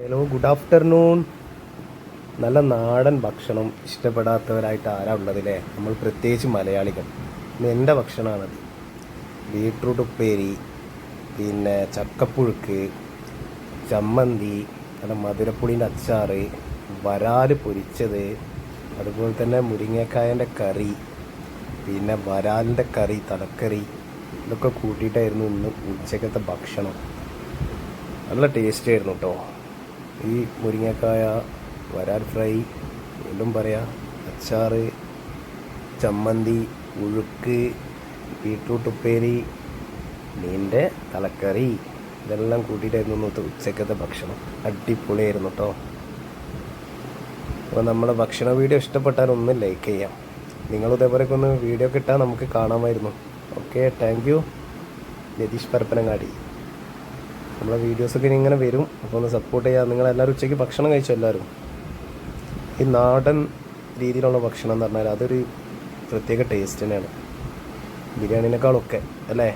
Hello, good afternoon. നല്ല നാടൻ ഭക്ഷണം ഇഷ്ടപ്പെടാത്തവരായിട്ട് ആരാ ഉള്ളതില്ലേ? നമ്മൾ പ്രത്യേകിച്ച് മലയാളികൾ. ഇന്ന് എൻ്റെ ഭക്ഷണമാണത്. ബീട്രൂട്ട് ഉപ്പേരി, പിന്നെ ചക്കപ്പുഴുക്ക്, ചമ്മന്തി, നല്ല മധുരപ്പുളീൻ്റെ അച്ചാറ്, വരാൽ പൊരിച്ചത്, അതുപോലെ തന്നെ മുരിങ്ങക്കായൻ്റെ കറി, പിന്നെ വരാലിൻ്റെ കറി, തലക്കറി, ഇതൊക്കെ കൂട്ടിയിട്ടായിരുന്നു ഇന്ന് ഉച്ചക്കത്തെ ഭക്ഷണം. നല്ല ടേസ്റ്റ് ആയിരുന്നു കേട്ടോ. ഈ മുരിങ്ങക്കായ, വരാൽ ഫ്രൈ, വീണ്ടും പറയാം, അച്ചാറ്, ചമ്മന്തി, ഉഴുക്ക്, ബീട്രൂട്ട് ഉപ്പേരി, മീനിൻ്റെ തലക്കറി, ഇതെല്ലാം കൂട്ടിയിട്ടായിരുന്നു ഇന്നത്തെ ഉച്ചക്കത്തെ ഭക്ഷണം. അടിപൊളിയായിരുന്നു കേട്ടോ. അപ്പോൾ നമ്മുടെ ഭക്ഷണ വീഡിയോ ഇഷ്ടപ്പെട്ടാൽ ഒന്ന് ലൈക്ക് ചെയ്യാം. നിങ്ങൾ ഇതേപോലെയൊക്കെ ഒന്ന് വീഡിയോ കിട്ടാൻ നമുക്ക് കാണാമായിരുന്നു. Okay, thank you. Ratheesh Parappanangadi. നമ്മളെ വീഡിയോസൊക്കെ ഇനി ഇങ്ങനെ വരും, അപ്പോൾ ഒന്ന് സപ്പോർട്ട് ചെയ്യാം. നിങ്ങളെല്ലാവരും ഉച്ചയ്ക്ക് ഭക്ഷണം കഴിച്ചു എല്ലാവരും. ഈ നാടൻ രീതിയിലുള്ള ഭക്ഷണം എന്ന് പറഞ്ഞാൽ അതൊരു പ്രത്യേക ടേസ്റ്റ് തന്നെയാണ്, ബിരിയാണിനേക്കാളൊക്കെ അല്ലേ?